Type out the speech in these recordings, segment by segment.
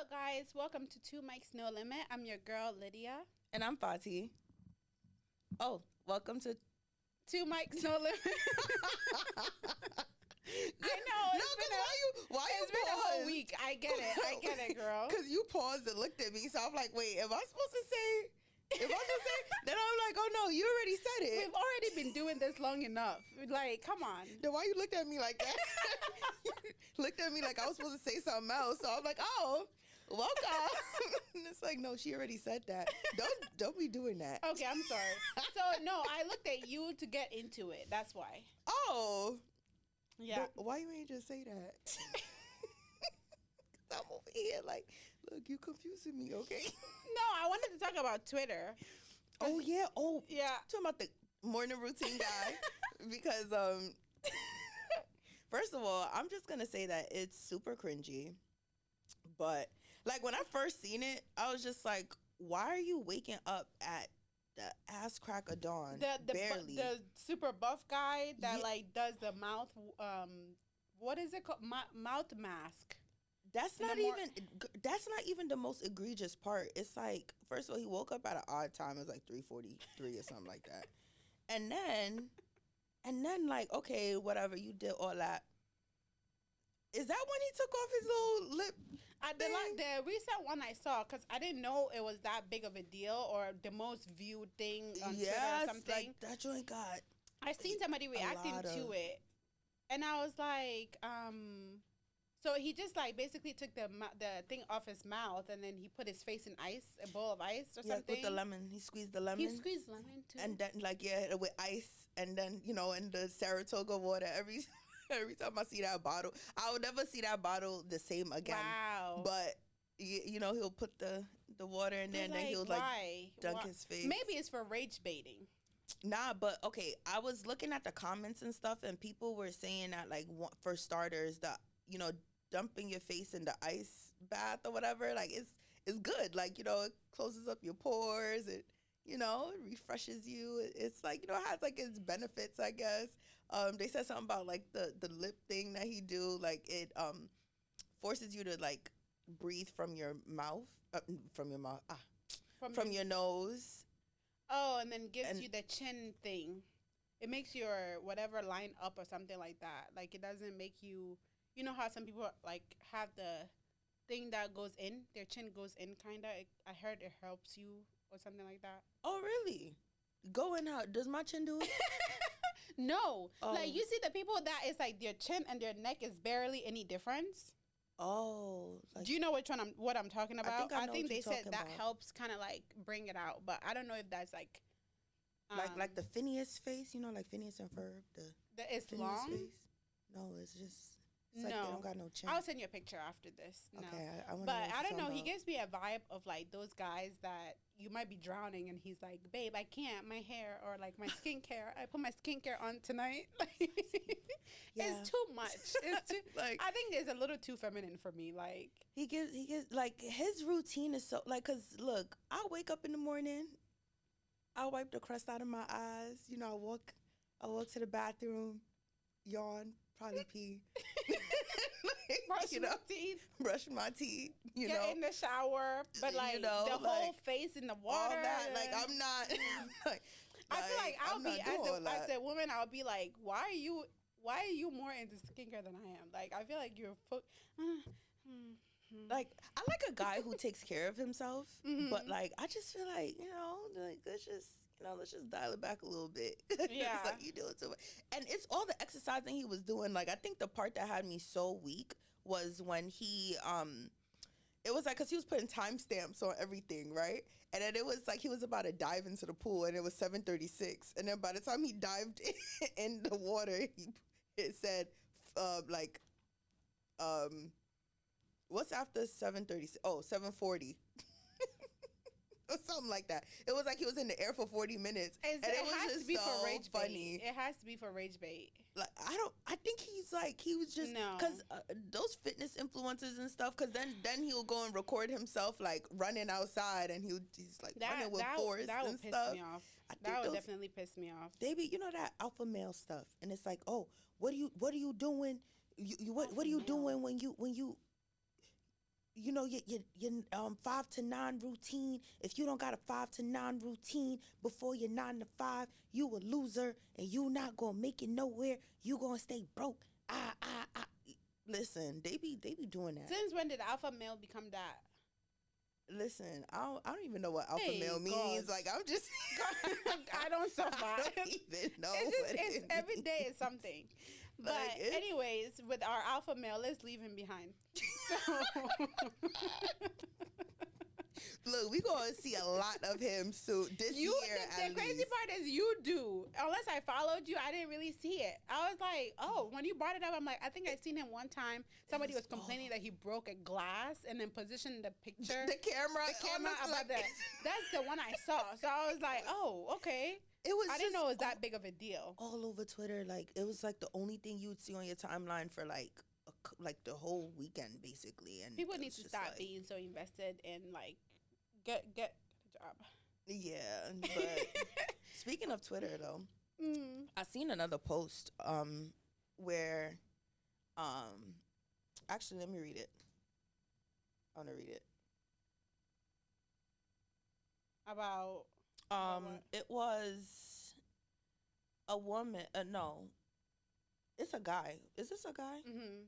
up, guys? Welcome to Two Mics No Limit. I'm your girl, Lydia. And I'm Fati. Oh, welcome to Two Mics No Limit. I know. It's been a whole week. I get it, girl. Because you paused and looked at me, so I'm like, wait, am I supposed to say? Then I'm like, oh no, you already said it. We've already been doing this long enough. Like, come on. Then why you looked at me like that? Looked at me like I was supposed to say something else. So I'm like, oh, welcome. And it's like, no, she already said that. Don't be doing that. Okay, I'm sorry. So no, I looked at you to get into it. That's why. Oh. Yeah. But why you ain't just say that? I'm over here like, look, you confusing me, okay? No, I wanted to talk about Twitter. Oh yeah. Oh yeah. Talking about the morning routine guy because first of all, I'm just gonna say that it's super cringy. But like when I first seen it, I was just like, why are you waking up at the ass crack of dawn? Barely. The super buff guy that like does the mouth what is it called? Mouth mask. That's not even the most egregious part. It's like, first of all, he woke up at an odd time. It was like 3:43 or something like that. And then like, okay, whatever, you did all that. Is that when he took off his little lip thing? The recent one I saw, because I didn't know it was that big of a deal or the most viewed thing on Twitter or something. Like that joint got I seen somebody reacting to it. And I was like, so he just like basically took the thing off his mouth and then he put his face in ice, a bowl of ice or something. With the lemon. He squeezed the lemon. He squeezed lemon too. And then with ice and then, in the Saratoga water every time I see that bottle, I would never see that bottle the same again. Wow. But he'll put the water in there and then he'll dunk his face. Maybe it's for rage baiting. Nah, but okay, I was looking at the comments and stuff and people were saying that like for starters, dumping your face in the ice bath or whatever, like it's good. Like, it closes up your pores. It refreshes you. It's like, it has like its benefits, I guess. They said something about like the lip thing that he do. Like it forces you to like breathe from your mouth, from your nose. Oh, and then gives you the chin thing. It makes your whatever line up or something like that. Like it doesn't make you. You know how some people like have the thing that goes in, their chin goes in, kind of. I heard it helps you or something like that. Oh, really? Go in how? Does my chin do it? No. Oh. Like you see the people that is like their chin and their neck is barely any difference. Oh. Like, do you know what I'm talking about? I think they said that helps kind of like bring it out, but I don't know if that's like. Like the Phineas face, like Phineas and Ferb. It's Phineas long? Face? No, it's just. It's no, like they don't got no chin. I'll send you a picture after this. No. Okay, but I don't know. He gives me a vibe of like those guys that you might be drowning, and he's like, "Babe, I can't. My hair or like my skincare. I put my skincare on tonight." It's too much. It's too. I think it's a little too feminine for me. Like he gives like his routine is so like. Cause look, I wake up in the morning, I wipe the crust out of my eyes. I walk to the bathroom, yawn, probably pee. Brush my teeth. Get in the shower, but like the whole face in the water. All that, like I'm not. I feel like I'll be as a woman. I'll be like, why are you more into skincare than I am? Like I feel like you're. Like I like a guy who takes care of himself, but like I just feel like like let's just dial it back a little bit. Yeah, it's like you do it too much. And it's all the exercising he was doing. Like I think the part that had me so weak was when he it was like because he was putting timestamps on everything, right? And then it was like he was about to dive into the pool, and it was 7:36, and then by the time he dived in the water, it said what's after 7:30? Oh, 7:40. Or something like that. It was like he was in the air for 40 minutes. And it has to be for rage bait. It has to be for rage bait. Like I think he was just because those fitness influencers and stuff. Because then he'll go and record himself like running outside, and he's like running with force and stuff. That would piss me off. That would definitely piss me off. They be that alpha male stuff, and it's like, oh, what are you doing? What are you doing when you your 5 to 9 routine. If you don't got a 5 to 9 routine before your 9 to 5, you a loser and you not gonna make it nowhere. You gonna stay broke. Listen, they be doing that. Since when did alpha male become that? Listen, I don't even know what alpha Hey, male means. Like, I'm just I don't survive. I don't even know It's every day is something. But Like, anyways, with our alpha male, let's leave him behind. So look, we gonna see a lot of him soon this year. The crazy part is you do. Unless I followed you, I didn't really see it. I was like, oh, when you brought it up, I'm like, I think I seen him one time. Somebody was complaining that he broke a glass and then positioned the picture, the camera about that. That's the one I saw. So I was like, oh, okay. I didn't know it was that big of a deal. All over Twitter, like, it was like the only thing you would see on your timeline for like the whole weekend, basically. And people need to stop being so invested in like get a job. Yeah, but speaking of Twitter though, I seen another post where actually let me read it. I want to read it. About it was a woman. No, it's a guy. Is this a guy? Mm-hmm.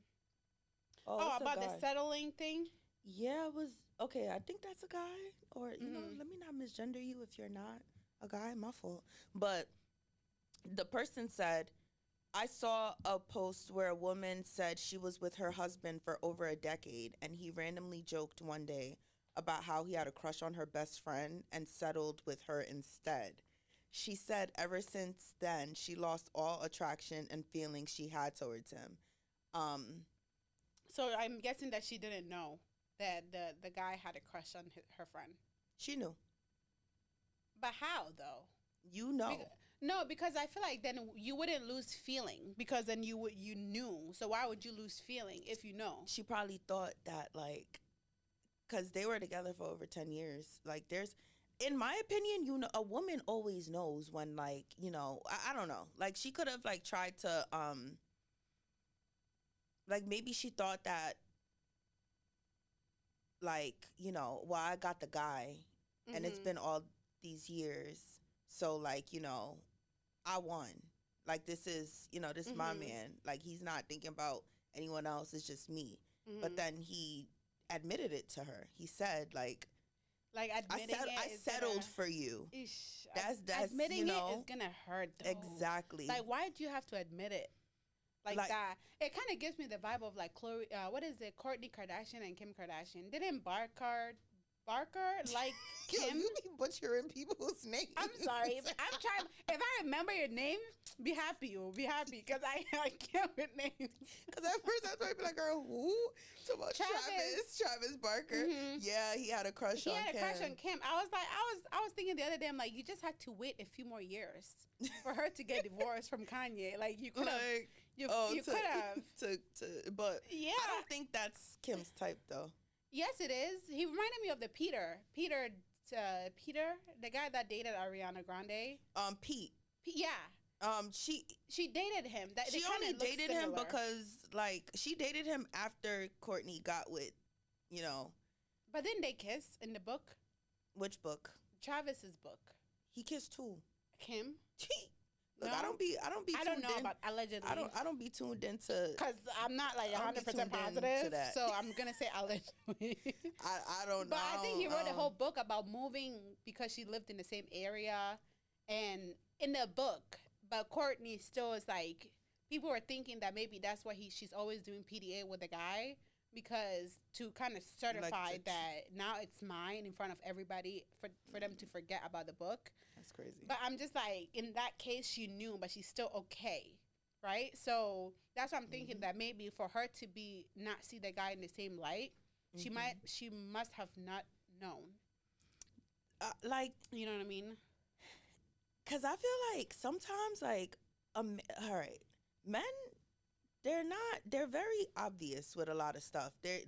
Oh, about the settling thing. Yeah, it was okay. I think that's a guy, or you know, let me not misgender you if you're not a guy. My fault. But the person said, I saw a post where a woman said she was with her husband for over a decade, and he randomly joked one day about how he had a crush on her best friend and settled with her instead. She said ever since then, she lost all attraction and feelings she had towards him. So I'm guessing that she didn't know that the guy had a crush on her friend. She knew. But how, though? You know. No, because I feel like then you wouldn't lose feeling because then you knew. So why would you lose feeling if you know? She probably thought that, like, because they were together for over 10 years. Like, there's, in my opinion, you know, a woman always knows when, like, you know, I don't know. Like, she could have, like, tried to, like, maybe she thought that, like, you know, well, I got the guy, and it's been all these years. So, like, you know, I won. Like, this is, you know, this is my man. Like, he's not thinking about anyone else. It's just me. But then he admitted it to her. He said, like admitting I settled for you. That's admitting you know, it is gonna hurt though. Exactly. Like, why do you have to admit it like that? It kind of gives me the vibe of like Khloe. What is it? Kourtney Kardashian and Kim Kardashian. Didn't Barker like Kim? You be butchering people's names. I'm sorry. I'm trying. If I remember your name, be happy. Be happy because I can't with names. Because at first I thought you'd be like, girl, who? So about Travis Barker. Yeah, he had a crush on Kim. He had a crush on Kim. I was thinking the other day, I'm like, you just had to wait a few more years for her to get divorced from Kanye. Like, you could have. Like, you could have. But yeah. I don't think that's Kim's type though. Yes, it is. He reminded me of the Peter, the guy that dated Ariana Grande. Pete. Yeah. She dated him. She only dated him because, like, she dated him after Kourtney got with, you know. But didn't they kiss in the book? Which book? Travis's book. He kissed who? Kim. Look, no? I don't know about allegedly. I don't be tuned into, because I'm not like 100% positive. So I'm gonna say allegedly. I don't know. But I think he wrote a whole book about moving because she lived in the same area, and in the book. But Kourtney still is like, people were thinking that maybe that's why she's always doing PDA with a guy, because to kind of certify that now it's mine in front of everybody for them to forget about the book. That's crazy. But I'm just like, in that case, she knew, but she's still okay, right? So that's what I'm thinking, that maybe for her to be not see the guy in the same light, she must have not known. Like, you know what I mean? Because I feel like sometimes, like, all right, men, they're very obvious with a lot of stuff. I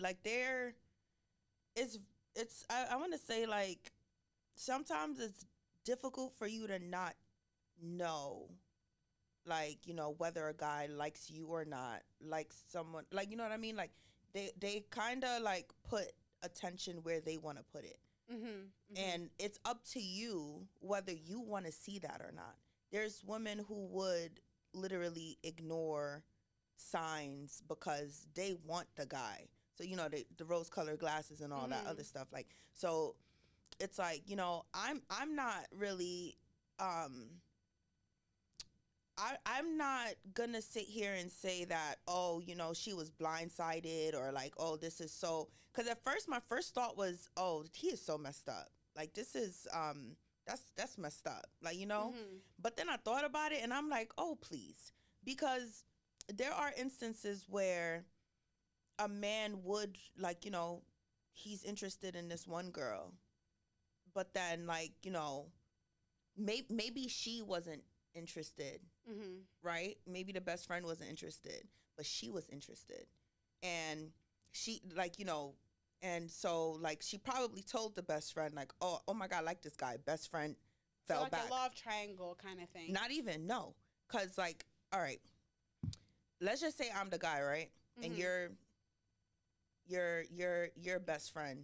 want to say, like, sometimes it's difficult for you to not know, like, you know, whether a guy likes you or not, like someone, like, you know what I mean? Like, they kind of, like, put attention where they want to put it. Mm-hmm. Mm-hmm. And it's up to you whether you want to see that or not. There's women who would literally ignore signs because they want the guy. So, you know, the rose colored glasses and all that other stuff. Like, so it's like, you know, I'm not really, I'm not gonna sit here and say that, oh, you know, she was blindsided or like, oh, this is so, because at first my first thought was, oh, he is so messed up. Like, this is that's messed up. Like, you know. Mm-hmm. But then I thought about it and I'm like, oh, please, because there are instances where a man would, like, you know, he's interested in this one girl, but then, like, you know, maybe she wasn't interested, right? Maybe the best friend wasn't interested, but she was interested. And she, like, you know, and so, like, she probably told the best friend, like, oh my God, I like this guy. Best friend fell so like back. a love triangle kind of thing. Not even, no. Because, like, all right, let's just say I'm the guy, right? And you're best friend,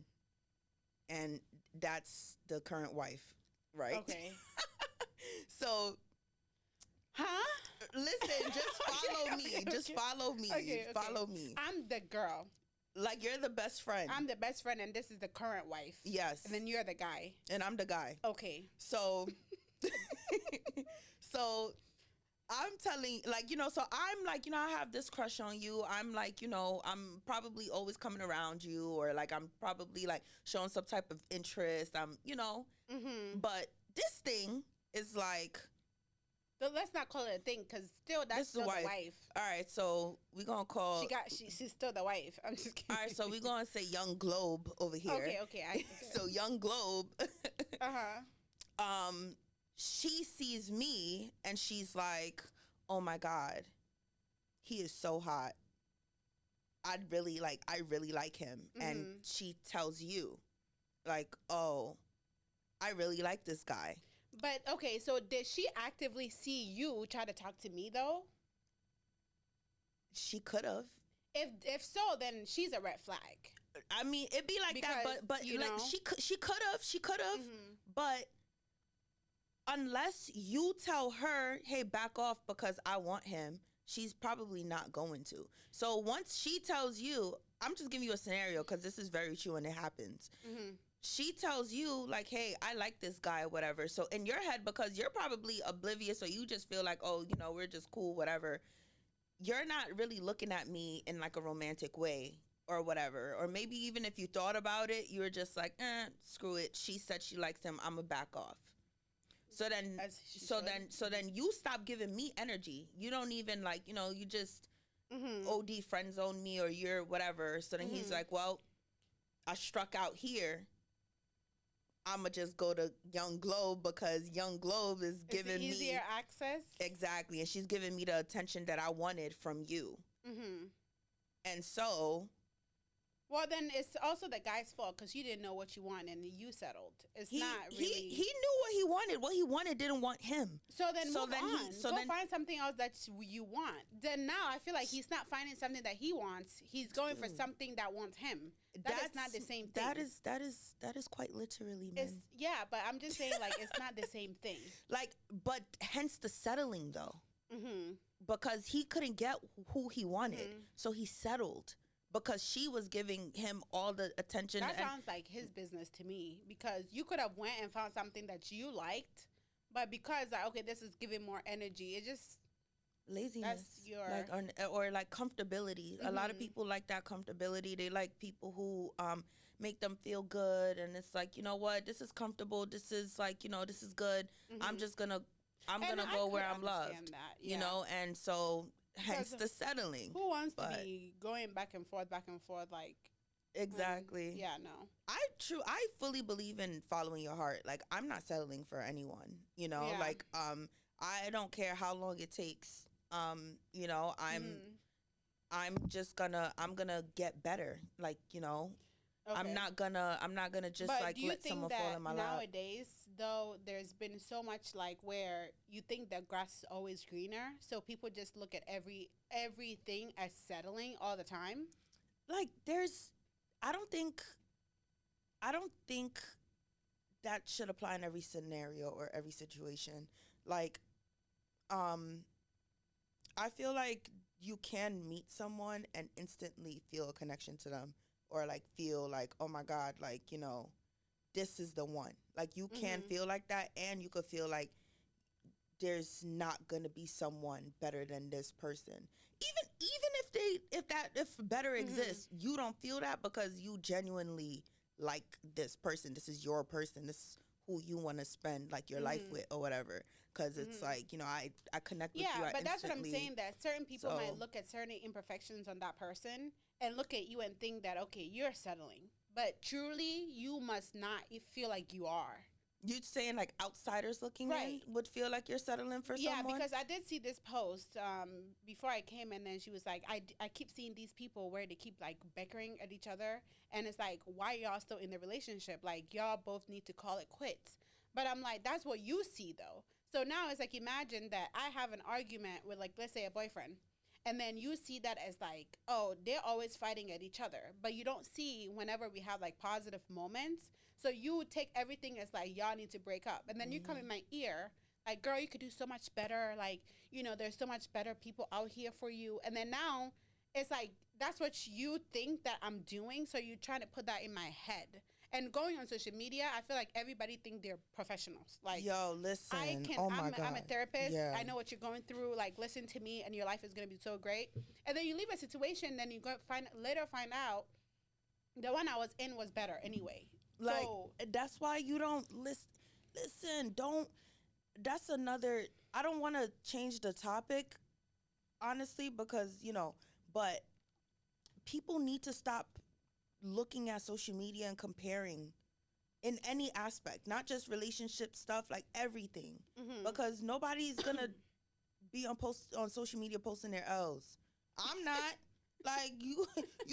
and that's the current wife, right? Okay. So, listen, just follow me. Just follow me. Okay. Follow me. I'm the girl. Like, you're the best friend. I'm the best friend, and this is the current wife. Yes. And then you're the guy. And I'm the guy. Okay. So, so I'm telling, like, you know, so I'm like, you know, I have this crush on you. I'm like, you know, I'm probably always coming around you, or like I'm probably like showing some type of interest. I'm, you know, but this thing is like, so let's not call it a thing, because still that's still the wife. All right, so we're gonna call she's still the wife. I'm just kidding. All right, so we're gonna say Young Globe over here. Okay. So Young Globe, uh-huh. She sees me and she's like, oh my God, he is so hot. I really like him. And she tells you, like, oh, I really like this guy. But okay, so did she actively see you try to talk to me though? She could have. If so, then she's a red flag. I mean, it'd be like because, that, but you like know? she could have, but unless you tell her, hey, back off because I want him, she's probably not going to. So once she tells you, I'm just giving you a scenario because this is very true and it happens. She tells you, like, hey, I like this guy or whatever. So in your head, because you're probably oblivious or you just feel like, oh, you know, we're just cool, whatever. You're not really looking at me in like a romantic way or whatever. Or maybe even if you thought about it, you were just like, screw it. She said she likes him. I'm going to back off. So then you stop giving me energy. You don't even, like, you know, you just OD friend zone me or you're whatever. So then he's like, well, I struck out here. I'ma just go to Young Globe because Young Globe is giving me easier access. Exactly, and she's giving me the attention that I wanted from you. And so, well, then it's also the guy's fault because you didn't know what you want and you settled. It's not really. He knew what he wanted. What he wanted didn't want him. So then move on. Go find something else that you want. Then now I feel like he's not finding something that he wants. He's going for something that wants him. That's not the same thing. That is quite literally, man. Yeah, but I'm just saying, like, it's not the same thing. Like, but hence the settling though. Because he couldn't get who he wanted, so he settled. Because she was giving him all the attention. That sounds like his business to me. Because you could have went and found something that you liked, but because like, okay, this is giving more energy, it just laziness. Or like comfortability. A lot of people like that comfortability. They like people who make them feel good, and it's like, you know what, this is comfortable. This is like, you know, this is good. I'm gonna go where I'm loved. That, yeah. You know, and so. Hence the settling. Who wants to be going back and forth, like exactly? Yeah, no. I fully believe in following your heart. Like, I'm not settling for anyone. You know, like I don't care how long it takes. You know, I'm gonna get better. Like, you know. Okay. I'm not gonna just like let someone fall in my lap. Nowadays, though, there's been so much like where you think the grass is always greener, so people just look at everything as settling all the time. Like, I don't think I don't think that should apply in every scenario or every situation. Like, um, I feel like you can meet someone and instantly feel a connection to them, or like feel like, oh my God, like, this is the one. Like, you can feel like that, and you could feel like there's not gonna be someone better than this person. Even if better exists, you don't feel that because you genuinely like this person. This is your person. This is who you want to spend like your life with or whatever. Because it's like, I connect with you. Yeah, but that's what I'm instantly. saying. That certain people So- might look at certain imperfections on that person and look at you and think that okay, you're settling, but truly you must not feel like you are. You saying like outsiders looking Right. in would feel like you're settling for Yeah, someone? because I did see this post before I came, and then she was like, I keep seeing these people where they keep like bickering at each other, and it's like, why y'all still in the relationship? Like, y'all both need to call it quits. But I'm like, that's what you see though. So now it's like, imagine that I have an argument with, like, let's say a boyfriend, and then you see that as like, oh, they're always fighting at each other, but you don't see whenever we have like positive moments. So you take everything as like, y'all need to break up, and then you come in my ear like, girl, you could do so much better. Like, there's so much better people out here for you. And then now it's like, that's what you think that I'm doing. So you're trying to put that in my head. And going on social media, I feel like everybody think they're professionals. Like, yo, listen. Oh my God. I'm a therapist. Yeah. I know what you're going through. Like, listen to me, and your life is gonna be so great. And then you leave a situation, then you go find out the one I was in was better anyway. Like, So that's why you don't listen. Don't. That's another. I don't want to change the topic, honestly, because but people need to stop looking at social media and comparing in any aspect, not just relationship stuff, like everything, because nobody's gonna be on social media posting their L's. I'm not. Like, you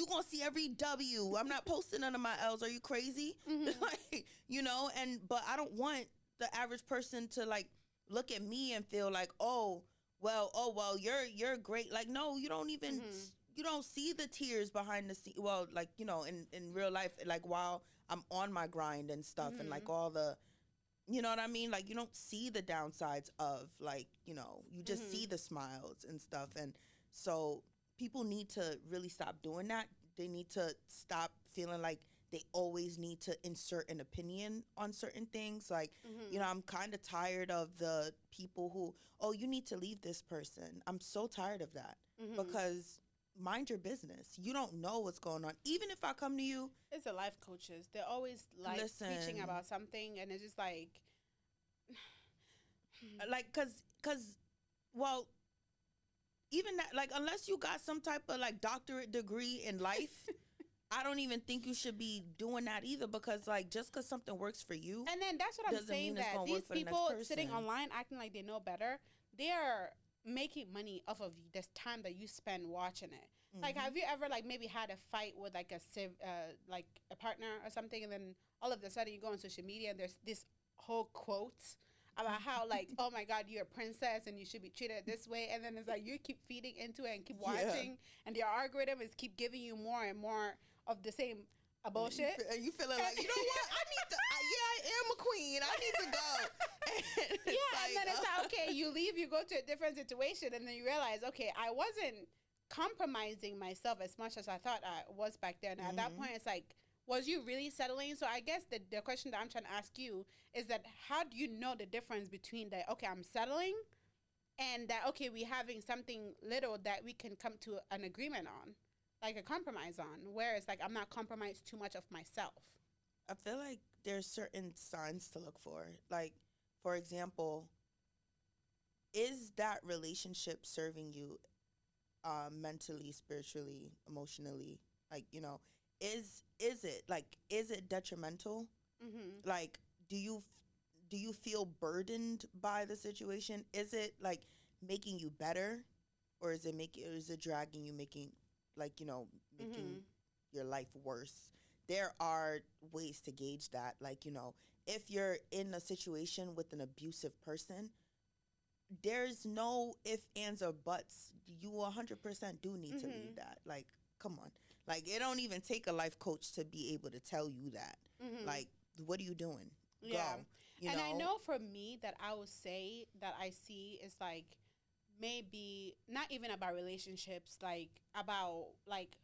gonna see every W. I'm not posting none of my L's. Are you crazy? Like, but I don't want the average person to like look at me and feel like, oh well, you're great. Like, no, you don't even you don't see the tears behind the scene. Well, like, in real life, like while I'm on my grind and stuff, and like all the, you know what I mean? Like, you don't see the downsides of, like, you just see the smiles and stuff. And so people need to really stop doing that. They need to stop feeling like they always need to insert an opinion on certain things. Like, I'm kind of tired of the people who, oh, you need to leave this person. I'm so tired of that, because mind your business. You don't know what's going on. Even if I come to you. It's the life coaches. They're always like preaching about something, and it's just like, well, even that, like, unless you got some type of like doctorate degree in life, I don't even think you should be doing that either, because like, just because something works for you, and then that's what I'm saying, that these people sitting online acting like they know better, they're making money off of this time that you spend watching it. Like, have you ever like maybe had a fight with like like a partner or something, and then all of a sudden you go on social media and there's this whole quotes about how like, oh my God, you're a princess and you should be treated this way, and then it's like you keep feeding into it and keep watching, and the algorithm is keep giving you more and more of the same bullshit. You feeling like, you know what? I need to. I am a queen. I need to go. And then it's like, okay, you leave, you go to a different situation, and then you realize, okay, I wasn't compromising myself as much as I thought I was back then. At that point, it's like, was you really settling? So I guess the question that I'm trying to ask you is that, how do you know the difference between that, okay, I'm settling, and that, okay, we're having something little that we can come to an agreement on, like a compromise on, where it's like, I'm not compromised too much of myself. I feel like there's certain signs to look for. Like, for example, is that relationship serving you mentally, spiritually, emotionally? Like, is it detrimental? Like, do you feel burdened by the situation? Is it like making you better, or is it dragging you, making making your life worse? There are ways to gauge that. Like, if you're in a situation with an abusive person, there's no ifs, ands, or buts. You 100% do need to leave that. Like, come on. Like, it don't even take a life coach to be able to tell you that. Like, what are you doing? Yeah. Go. You And know? I know for me that I would say that I see is like maybe not even about relationships, like about like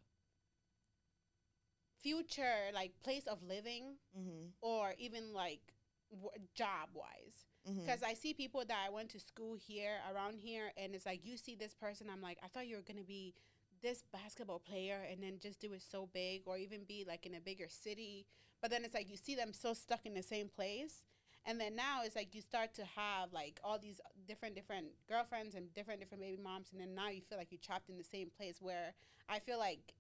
future, like place of living, or even like job wise. Because I see people that I went to school here around here, and it's like you see this person, I'm like, I thought you were gonna be this basketball player and then just do it so big, or even be like in a bigger city. But then it's like you see them so stuck in the same place. And then now it's like you start to have like all these different girlfriends and different baby moms, and then now you feel like you're trapped in the same place, where I feel like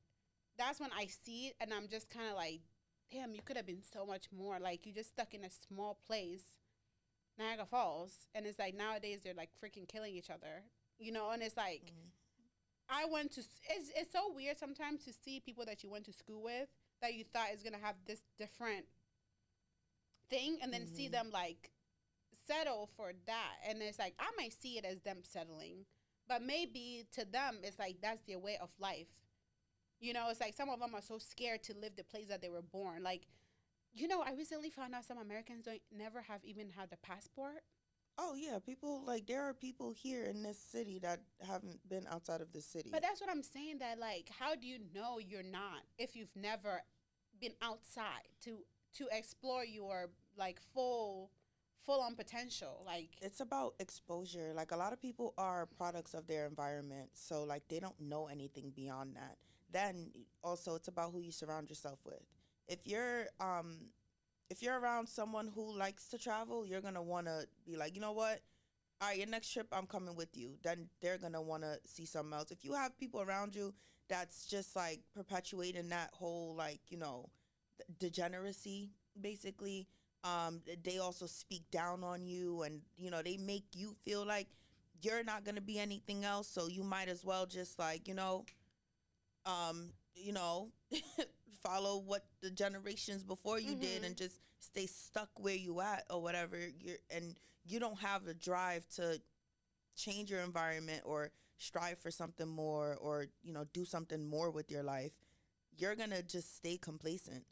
that's when I see it, and I'm just kind of like, damn, you could have been so much more. Like, you just stuck in a small place, Niagara Falls, and it's like nowadays they're like freaking killing each other, you know. And it's like I went to. It's so weird sometimes to see people that you went to school with that you thought is gonna have this different thing, and then see them like settle for that, and it's like I might see it as them settling, but maybe to them it's like that's their way of life. You know, it's like some of them are so scared to live the place that they were born. Like, you know, I recently found out some Americans don't never have even had a passport. Oh yeah, people, like, there are people here in this city that haven't been outside of the city. But that's what I'm saying, that like, how do you know you're not if you've never been outside to explore your like full on potential? Like, It's about exposure. Like, a lot of people are products of their environment, so like they don't know anything beyond that. Then also it's about who you surround yourself with. If you're around someone who likes to travel, you're gonna wanna be like, you know what? All right, your next trip, I'm coming with you. Then they're gonna wanna see something else. If you have people around you that's just like perpetuating that whole, like, you know, degeneracy, basically, they also speak down on you, and you know, they make you feel like you're not gonna be anything else. So you might as well just, like, you know, follow what the generations before you did, and just stay stuck where you at or whatever. And you don't have the drive to change your environment or strive for something more, or you know, do something more with your life. You're gonna just stay complacent.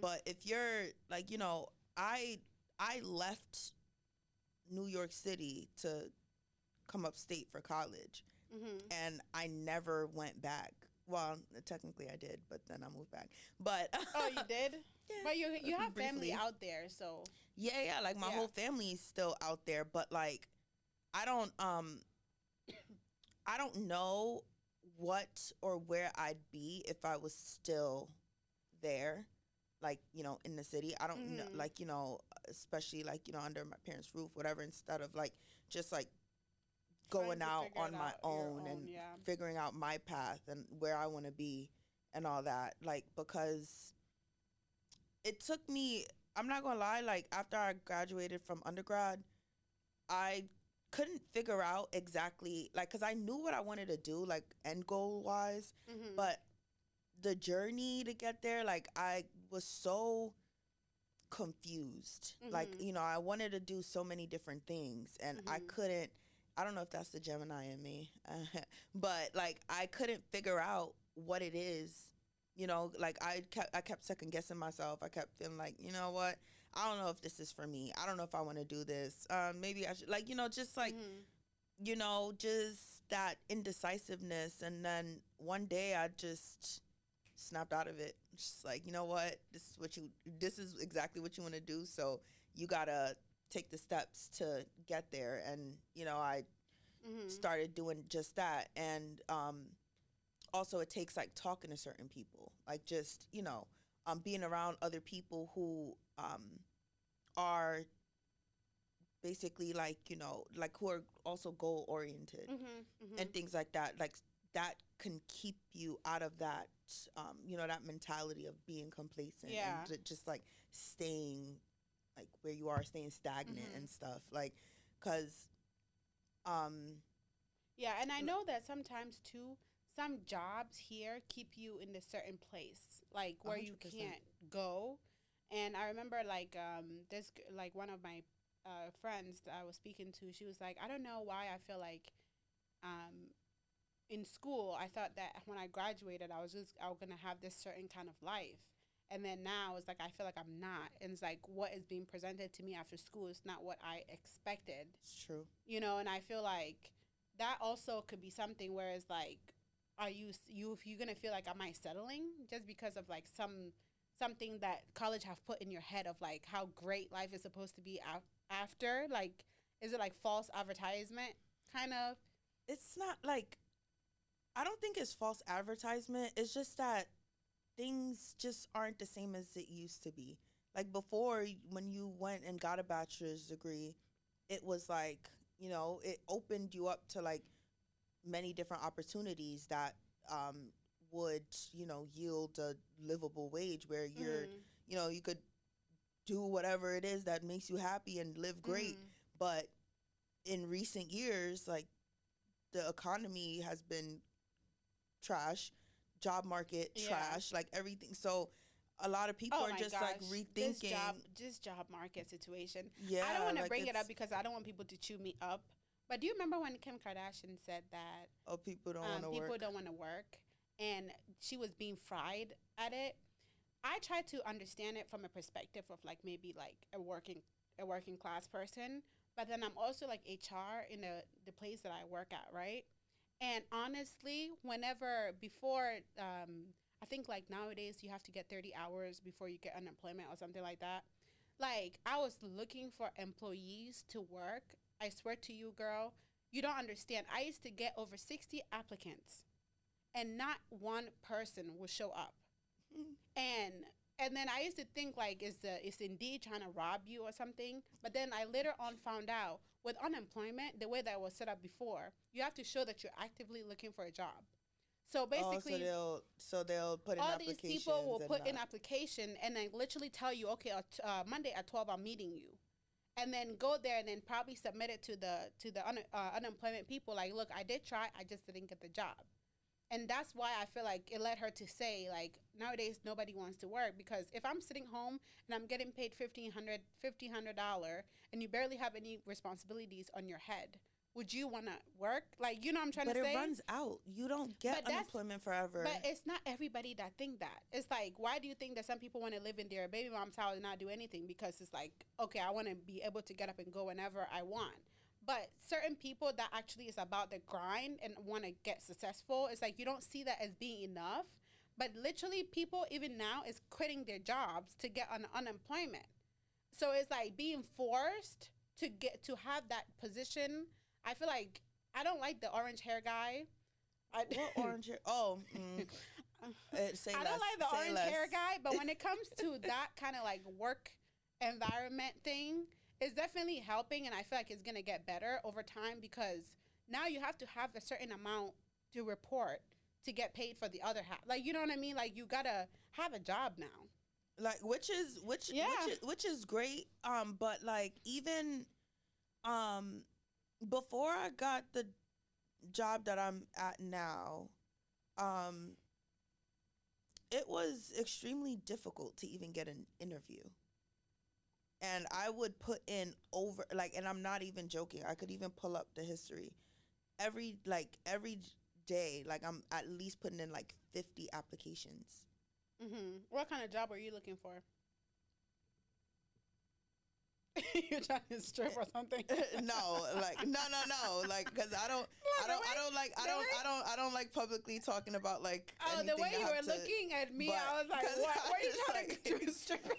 But if you're like, you know, I left New York City to come upstate for college, and I never went back. Well, technically I did, but then I moved back. But oh, you did? Yeah, But you have family briefly. out there, so Yeah, like my Yeah. whole family is still out there, but like I don't I don't know what or where I'd be if I was still there, like, you know, in the city. I don't know, like, you know, especially like, you know, under my parents' roof, whatever, instead of like just like going Trying to out figure on it my out your own and yeah. figuring out my path and where I want to be and all that. Like, because it took me, I'm not gonna lie, like after I graduated from undergrad, I couldn't figure out exactly, like, because I knew what I wanted to do, like end goal wise, but the journey to get there, like I was so confused. Like, you know, I wanted to do so many different things, and I couldn't, I don't know if that's the Gemini in me, but like I couldn't figure out what it is. You know, like I kept second guessing myself. I kept feeling like, you know what, I don't know if this is for me. I don't know if I want to do this. Maybe I should, like, you know, just like, you know, just that indecisiveness. And then one day I just snapped out of it. Just like, you know what, this is exactly what you want to do. So you gotta take the steps to get there. And, you know, I started doing just that. And also it takes like talking to certain people, like just, you know, being around other people who are basically like, you know, like who are also goal oriented and things like that. Like that can keep you out of that, you know, that mentality of being complacent and just like staying like where you are, staying stagnant and stuff. Like, cause, yeah, and I know that sometimes too, some jobs here keep you in a certain place, like where you 100%. can't go. And I remember like this like one of my friends that I was speaking to, she was like, I don't know why I feel like um in school, I thought that when I graduated, I was gonna have this certain kind of life. And then now it's like I feel like I'm not. And it's like what is being presented to me after school is not what I expected. It's true. You know, and I feel like that also could be something where it's like, are you if you're gonna feel like am I settling just because of like something that college have put in your head of like how great life is supposed to be after? Like, is it like false advertisement kind of? It's not like, I don't think it's false advertisement. It's just that things just aren't the same as it used to be. Like before, when you went and got a bachelor's degree, it was like, it opened you up to like many different opportunities that would, yield a livable wage where you could do whatever it is that makes you happy and live great. But in recent years, like the economy has been trash, job market trash, like everything. So a lot of people are just like rethinking this job market situation. Yeah, I don't want to like bring it up because I don't want people to chew me up. But do you remember when Kim Kardashian said that people don't want to work? People don't want to work, and she was being fried at it. I try to understand it from a perspective of like maybe like a working class person, but then I'm also like HR in the place that I work at, right? And honestly, before, I think like nowadays you have to get 30 hours before you get unemployment or something like that. Like I was looking for employees to work. I swear to you, girl, you don't understand. I used to get over 60 applicants and not one person would show up. And then I used to think like is Indeed trying to rob you or something? But then I later on found out with unemployment, the way that it was set up before, you have to show that you're actively looking for a job. So basically, so they'll put in all applications. These people will put in application and then literally tell you, okay, Monday at 12, I'm meeting you, and then go there and then probably submit it to the unemployment people. Like, look, I did try, I just didn't get the job. And that's why I feel like it led her to say, like, nowadays nobody wants to work, because if I'm sitting home and I'm getting paid $1,500 and you barely have any responsibilities on your head, would you want to work? Like, you know what I'm trying to say? But it runs out. You don't get unemployment forever. But it's not everybody that think that. It's like, why do you think that some people want to live in their baby mom's house and not do anything? Because it's like, okay, I want to be able to get up and go whenever I want. But certain people that actually is about the grind and want to get successful, it's like you don't see that as being enough. But literally people even now is quitting their jobs to get on unemployment. So it's like being forced to have that position. I feel like I don't like the orange hair guy. What orange hair? Oh, I don't like the orange hair guy. But when it comes to that kind of like work environment thing, it's definitely helping, and I feel like it's going to get better over time, because now you have to have a certain amount to report to get paid for the other half. Like, you know what I mean? Like, you got to have a job now. Like, which is great. But like, even before I got the job that I'm at now, it was extremely difficult to even get an interview. And I would put in and I'm not even joking, I could even pull up the history. Every day, like I'm at least putting in like 50 applications. Mm-hmm. What kind of job are you looking for? You're trying to strip or something? No, like because I don't like publicly talking about like. Oh, the way you were looking at me, I was like, "What? What are you trying to do? Stripping?"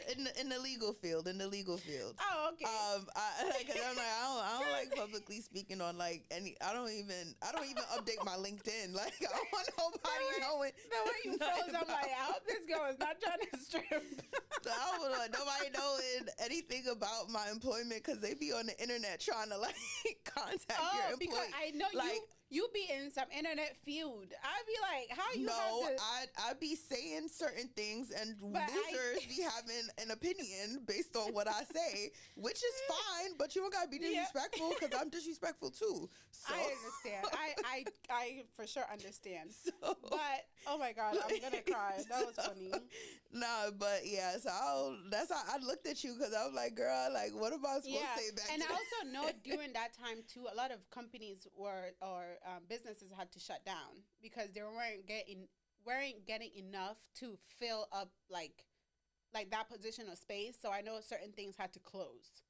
It's in the legal field. Oh, okay. Cause I'm like I don't like publicly speaking on like any. I don't even update my LinkedIn. Like I don't want nobody knowing. The way you froze, I'm like, I hope this girl is not trying to strip. So I would want nobody knowing anything about my employment, because they be on the internet trying to like contact your employee. Because I know like, you be in some internet feud. I'd be like, how you I'd be saying certain things, and losers be having an opinion based on what I say, which is fine, but you don't gotta be disrespectful, because I'm disrespectful too. So I understand. I for sure understand. So, but oh my God, I'm gonna cry. That was funny. Nah, but yeah, so that's how I looked at you, because I was like, girl, like, what am I supposed to say back and to I also know during that time too, a lot of companies were, or businesses had to shut down because they weren't getting enough to fill up like that position of space. So I know certain things had to close.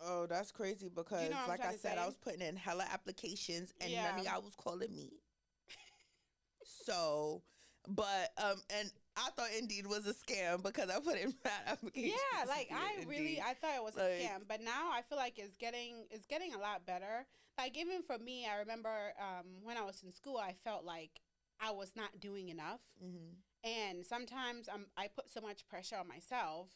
Oh, that's crazy because, You know what I'm like I trying to said, say? I was putting in hella applications and none of Yeah. y'all was calling me. So, but and I thought Indeed was a scam because I put in bad applications. Yeah, like via Indeed. I thought it was a Like, scam, but now I feel like it's getting a lot better. Like even for me, I remember when I was in school, I felt like I was not doing enough, mhm. and sometimes I put so much pressure on myself,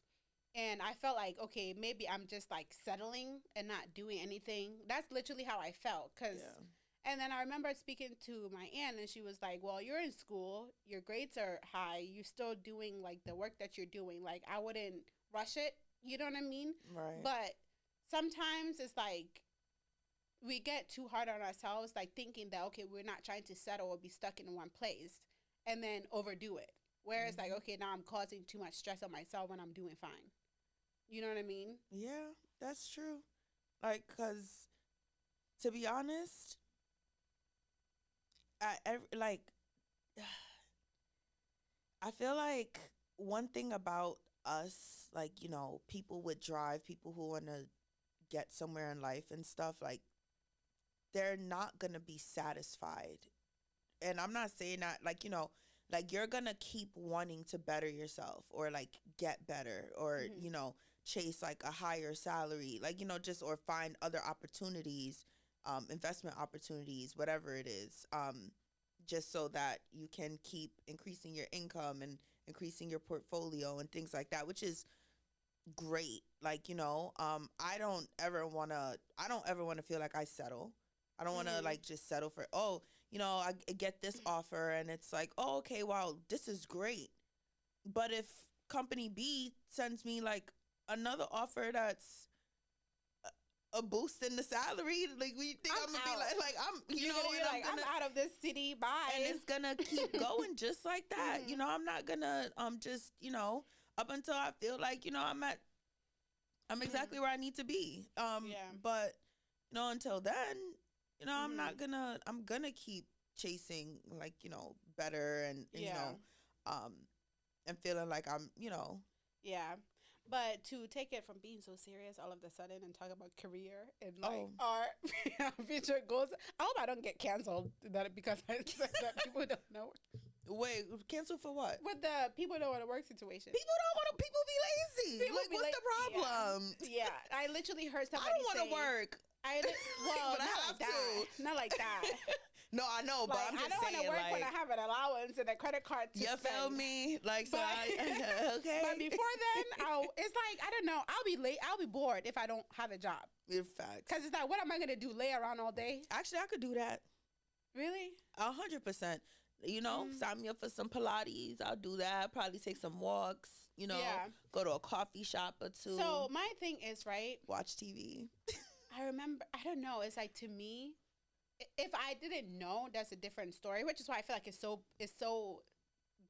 and I felt like okay, maybe I'm just like settling and not doing anything. That's literally how I felt, cause. Yeah. And then I remember speaking to my aunt, and she was like, "Well, you're in school, your grades are high, you're still doing like the work that you're doing. Like, I wouldn't rush it, you know what I mean? Right. But sometimes it's like we get too hard on ourselves, like thinking that, okay, we're not trying to settle or be stuck in one place and then overdo it. Where it's like, Mhm. okay, now I'm causing too much stress on myself when I'm doing fine. You know what I mean? Yeah, that's true. Like, cause to be honest, like I feel like one thing about us, like, people with drive, people who want to get somewhere in life and stuff, like, they're not going to be satisfied. And I'm not saying that, like, like you're going to keep wanting to better yourself or like get better or, Mm-hmm. chase like a higher salary, like, just or find other opportunities, investment opportunities, whatever it is. Just so that you can keep increasing your income and increasing your portfolio and things like that, which is great. Like, I don't ever want to feel like I settle. I don't want to Mm-hmm. like just settle for, oh, I get this offer and it's like, oh, okay, wow, this is great. But if company B sends me like another offer that's a boost in the salary, like we think I'm gonna out. be like I'm, You're gonna be and like, I'm out of this city. Bye. and it's gonna keep going just like that. Mhm. I'm not gonna just up until I feel like I'm exactly where I need to be. Yeah. But until then, Mhm. I'm gonna keep chasing like better and Yeah. um and feeling like I'm Yeah. But to take it from being so serious all of a sudden and talk about career and like oh our future goals, I hope I don't get canceled that because I said that people don't know. wait, cancel for what? With the people don't want to work situation. People don't want to. People be lazy. People Like, be what's like, the problem? Yeah. I literally heard I somebody don't want to say, work. well, but I not have like that. to. Not like that. No, I know, but Like, I'm I just don't want saying, to work like, when I have an allowance and a credit card to you feel spend. me? Like, so But, okay. but before then, it's like, I don't know. I'll be late. I'll be bored if I don't have a job. In fact, Because it's like, what am I going to do? Lay around all day? actually, I could do that. Really? 100%. Sign me up for some Pilates. I'll do that. Probably take some walks. Yeah. Go to a coffee shop or two. So my thing is, right? Watch TV. I remember, I don't know. It's like, to me, if I didn't know, that's a different story, which is why I feel like it's so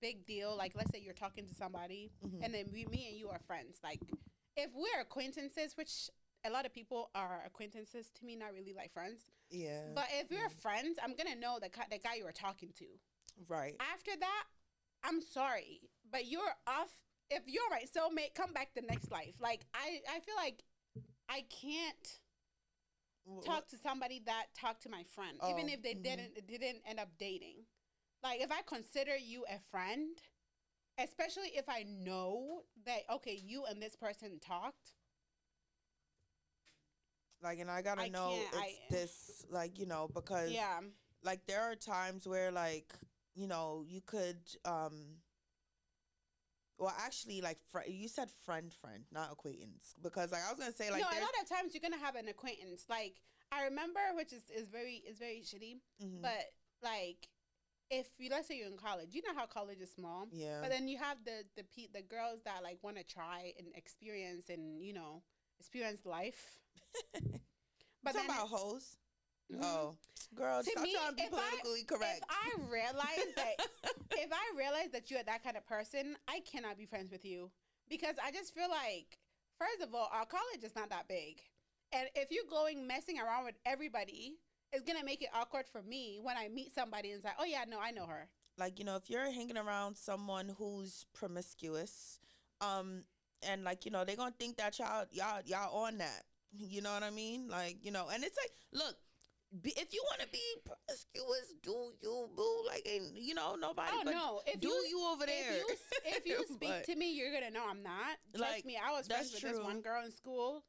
big deal. Like, let's say you're talking to somebody Mhm. and then me and you are friends. Like, if we're acquaintances, which a lot of people are acquaintances to me, not really like friends. Yeah. But if we're friends, I'm going to know the guy you were talking to. Right. After that, I'm sorry, but you're off. If you're my soulmate, come back the next life. Like, I feel like I can't talk to somebody that talked to my friend, even if they didn't end up dating. Like, if I consider you a friend, especially if I know that, okay, you and this person talked. Like, and I gotta I know can't, it's this, like, because Yeah. like there are times where like you could well, actually, like you said friend, not acquaintance, because like I was gonna say like No, a there's lot of times you're gonna have an acquaintance. Like, I remember, which is very shitty, Mhm. but like, if you, let's say you're in college, you know how college is small, Yeah. but then you have the girls that like want to try and experience and experience life. But Talking then about hoes. Mhm. Oh, girl, To stop me, trying to be if politically correct. if I realize that you're that kind of person, I cannot be friends with you, because I just feel like, first of all, our college is not that big, and if you're going messing around with everybody, it's gonna make it awkward for me when I meet somebody and it's like, oh yeah, no, I know her. Like, if you're hanging around someone who's promiscuous, um, and like, they're gonna think that y'all on that. You know what I mean? Like, and it's like, look, if you want to be promiscuous, do you, boo? Like, ain't nobody. Oh but no, if do you over there? If you speak to me, you're gonna know I'm not. Trust like, me, I was friends with this one girl in school.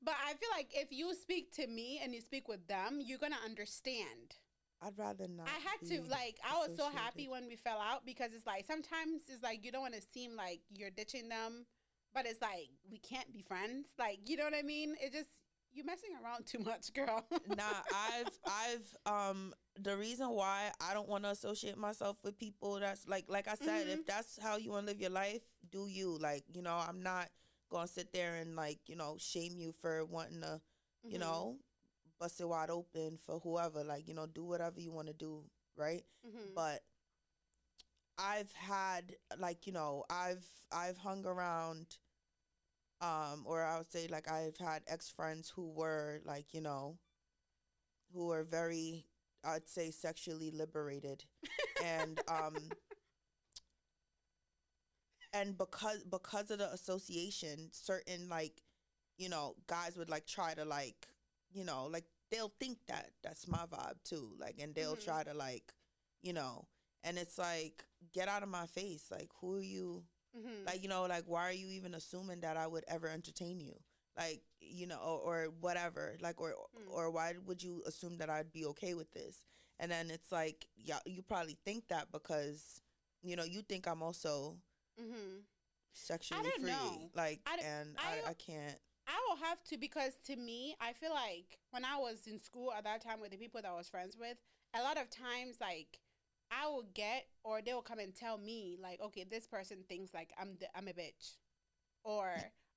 But I feel like if you speak to me and you speak with them, you're gonna understand. I'd rather not. I had to, like, I was so happy when we fell out because it's like sometimes it's like you don't want to seem like you're ditching them, but it's like we can't be friends. Like, you know what I mean? It just, you're messing around too much, girl. Nah, the reason why I don't want to associate myself with people that's like I said, if that's how you want to live your life, do you. Like, I'm not gonna sit there and like, shame you for wanting to, bust it wide open for whoever. Like, do whatever you want to do, right? But I've had like, I've hung around, or I would say like I've had ex-friends who were like, who were very, I'd say, sexually liberated. And and because of the association, certain like, guys would like try to like, like they'll think that that's my vibe too, like, and they'll try to like, and it's like, get out of my face. Like, who are you? Like, like, why are you even assuming that I would ever entertain you? Like, or whatever. Like, or why would you assume that I'd be okay with this? And then it's like, yeah, you probably think that because, you think I'm also sexually free. Know. Like, I can't. I will have to, because to me, I feel like when I was in school at that time with the people that I was friends with, a lot of times, like, I will get, or they will come and tell me, like, okay, this person thinks like I'm a bitch, or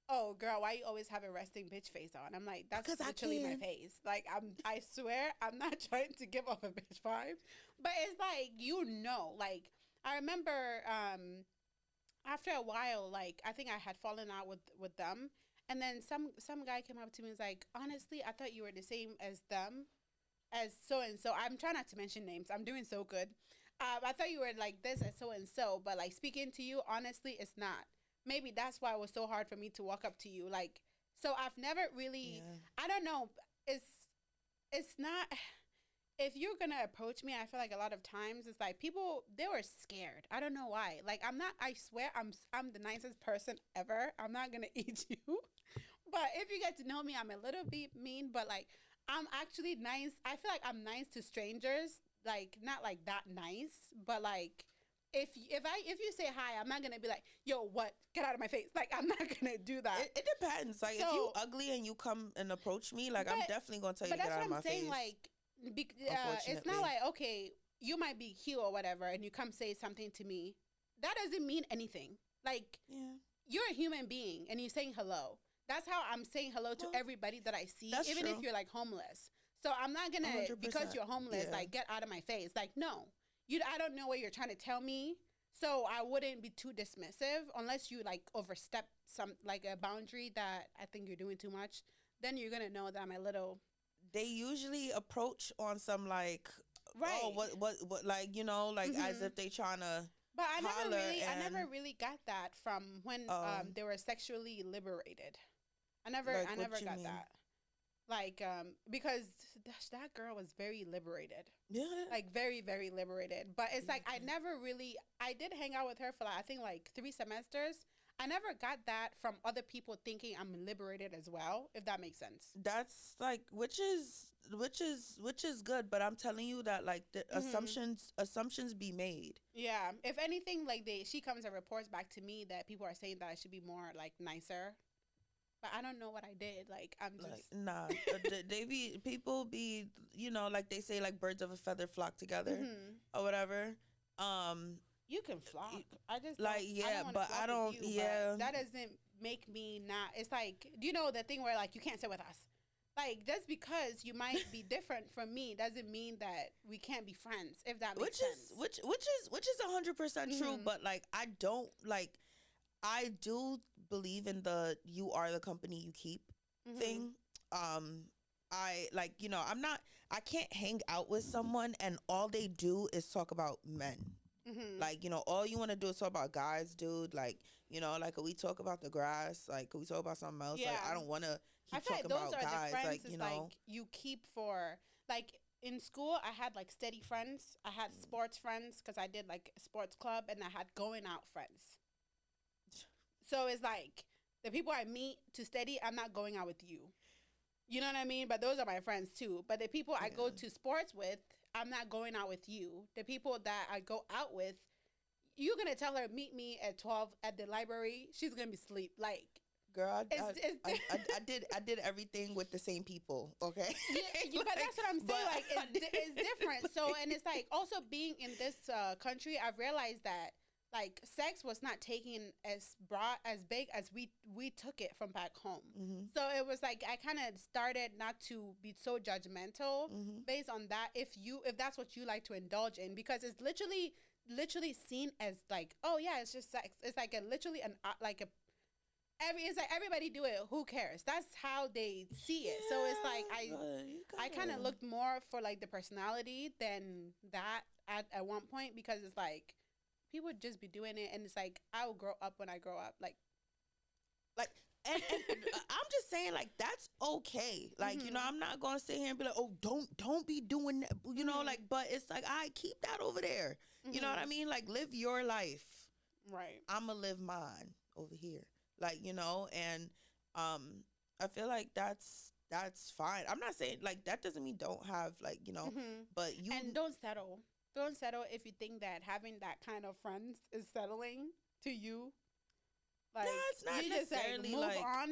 oh girl, why you always have a resting bitch face on? I'm like, that's literally my face. Like, I swear I'm not trying to give off a bitch vibe, but it's like, like, I remember after a while, like, I think I had fallen out with them, and then some guy came up to me and was like, honestly, I thought you were the same as them, as so and so. I'm trying not to mention names. I'm doing so good. I thought you were like this as so and so, but like speaking to you, honestly, it's not. Maybe that's why it was so hard for me to walk up to you. Like, so I've never really, I don't know. It's not, if you're going to approach me, I feel like a lot of times it's like people, they were scared. I don't know why. Like, I'm not, I swear I'm the nicest person ever. I'm not going to eat you. But if you get to know me, I'm a little bit mean, but like, I'm actually nice. I feel like I'm nice to strangers. Like, not like that nice, but like, if you say hi, I'm not gonna be like, yo, what? Get out of my face. Like, I'm not gonna do that. It depends. Like, so, if you ugly and you come and approach me, like, I'm definitely gonna tell you to get out of my face. But that's what I'm saying. Like, it's not like, okay, you might be cute or whatever, and you come say something to me. That doesn't mean anything. Like, you're a human being, and you're saying hello. That's how I'm saying hello to everybody that I see, even if you're like homeless. So I'm not gonna 100%. Because you're homeless, like, get out of my face. Like, no, I don't know what you're trying to tell me. So I wouldn't be too dismissive unless you like overstep some, like, a boundary that I think you're doing too much. Then you're gonna know that I'm a little. They usually approach on some like, oh, what, like, like as if they trying to. But I never really got that from when they were sexually liberated. I never got that. Like, because that girl was very liberated. Yeah. Like, very, very liberated. But it's like, I did hang out with her for, like, I think, like, 3 semesters. I never got that from other people thinking I'm liberated as well, if that makes sense. That's, like, which is good. But I'm telling you that, like, the assumptions be made. Yeah. If anything, like, she comes and reports back to me that people are saying that I should be more, like, nicer. But I don't know what I did. Like, I'm just like, nah. People be, like they say, like, birds of a feather flock together or whatever. You can flock. I just like, I don't. Yeah, that doesn't make me not. It's like, do you know the thing where like you can't sit with us? Like, just because you might be different from me doesn't mean that we can't be friends. If that makes sense. Which is 100% true. But like, I don't like. I do believe in the "you are the company you keep" thing. I like, I can't hang out with someone and all they do is talk about men. Like, all you want to do is talk about guys, dude. Like, like, could we talk about the grass? Like, could we talk about something else? Yeah. Like, I don't want to I keep feel like talking those about are the guys. friends Like, is like you keep for like in school. I had like steady friends. I had sports friends because I did like sports club, and I had going out friends. So it's like the people I meet to steady, I'm not going out with you. You know what I mean? But those are my friends too. But the people I go to sports with, I'm not going out with you. The people that I go out with, you're gonna tell her meet me at 12 at the library. She's gonna be asleep. Like, girl, I did everything with the same people. Okay, yeah, but that's what I'm saying. Like, it's different. So, and it's like also being in this country, I've realized that like sex was not taken as broad as big as we took it from back home. So it was like I kind of started not to be so judgmental based on that. If that's what you like to indulge in, because it's literally seen as like, oh yeah, it's just sex. It's like literally it's like everybody do it. Who cares? That's how they see it. So it's like I kind of looked more for like the personality than that at one point, because it's like people would just be doing it, and it's like I will grow up when I grow up. Like and I'm just saying, like, that's okay. Like, I'm not gonna sit here and be like, oh, don't be doing that, like, but it's like, I keep that over there. You know what I mean? Like, live your life. Right. I'ma live mine over here. Like, and I feel like that's fine. I'm not saying like that doesn't mean don't have like, but you and don't settle. Don't settle if you think that having that kind of friends is settling to you. Like, that's not you necessarily just like move on.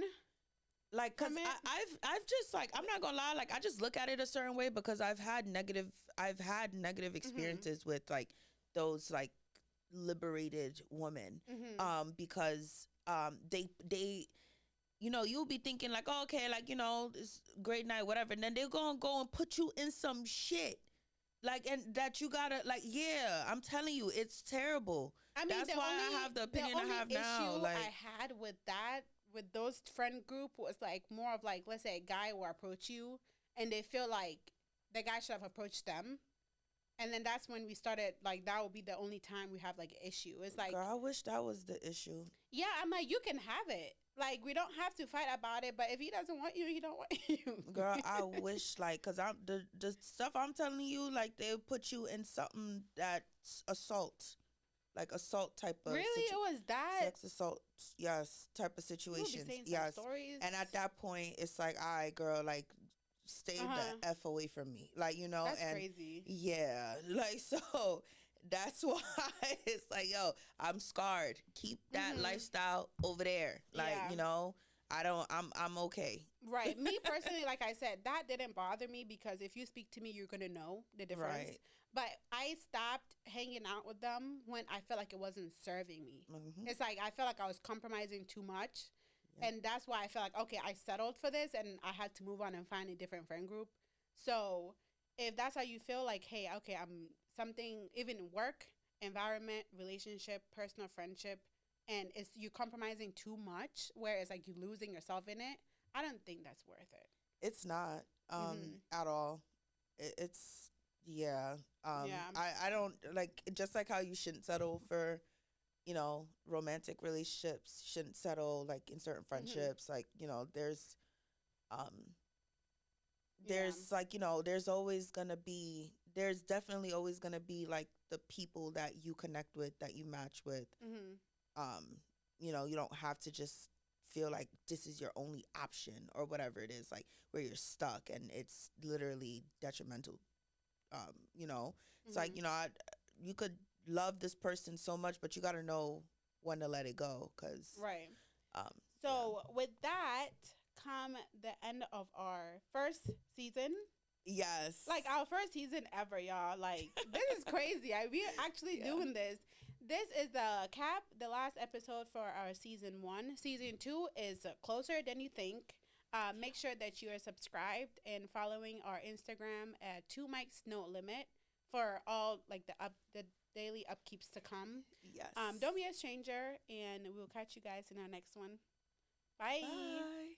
Like, cause I've just like, I'm not gonna lie, like I just look at it a certain way because I've had negative experiences with like those like liberated women, because they you'll be thinking like, oh, okay, like, it's great night, whatever, and then they're gonna go and put you in some shit. Like, and that you gotta, like, yeah, I'm telling you, it's terrible. I mean, that's why I have the opinion I have now. Like, I had with those friend group was like more of like, let's say a guy will approach you and they feel like the guy should have approached them. And then that's when we started, like, that will be the only time we have like an issue. It's like, girl, I wish that was the issue. Yeah, I'm like, you can have it. Like, we don't have to fight about it, but if he doesn't want you, he don't want you. Girl, I wish, like, because I'm the stuff I'm telling you, like, they'll put you in something that's assault. Like, assault type of Really? It was that? Sex assault, yes, type of situations. Yes. Stories. And at that point, it's like, all right, girl, like, stay the F away from me. Like, That's and crazy. Yeah. Like, so that's why it's like, yo, I'm scarred. Keep that lifestyle over there. Like, I'm okay. Right. Me personally, like I said, that didn't bother me because if you speak to me, you're going to know the difference. Right. But I stopped hanging out with them when I felt like it wasn't serving me. It's like I felt like I was compromising too much. Yeah. And that's why I felt like, okay, I settled for this and I had to move on and find a different friend group. So if that's how you feel, like, hey, okay, I'm something, even work, environment, relationship, personal friendship, and it's you compromising too much where it's like you losing yourself in it, I don't think that's worth it. It's not at all. It's yeah. I don't like, just like how you shouldn't settle for, romantic relationships, shouldn't settle like in certain friendships. Like, there's like, there's definitely always gonna be like the people that you connect with, that you match with. You don't have to just feel like this is your only option or whatever it is, like where you're stuck and it's literally detrimental. It's like, you could love this person so much, but you got to know when to let it go. Right. So with that come the end of our first season. Yes. Like our first season ever, y'all. Like, this is crazy. We're actually doing this. This is the last episode for our season 1. Season 2 is closer than you think. Make sure that you are subscribed and following our Instagram at 2 mics no limit for all like the daily upkeeps to come. Yes. Don't be a stranger, and we'll catch you guys in our next one. Bye. Bye.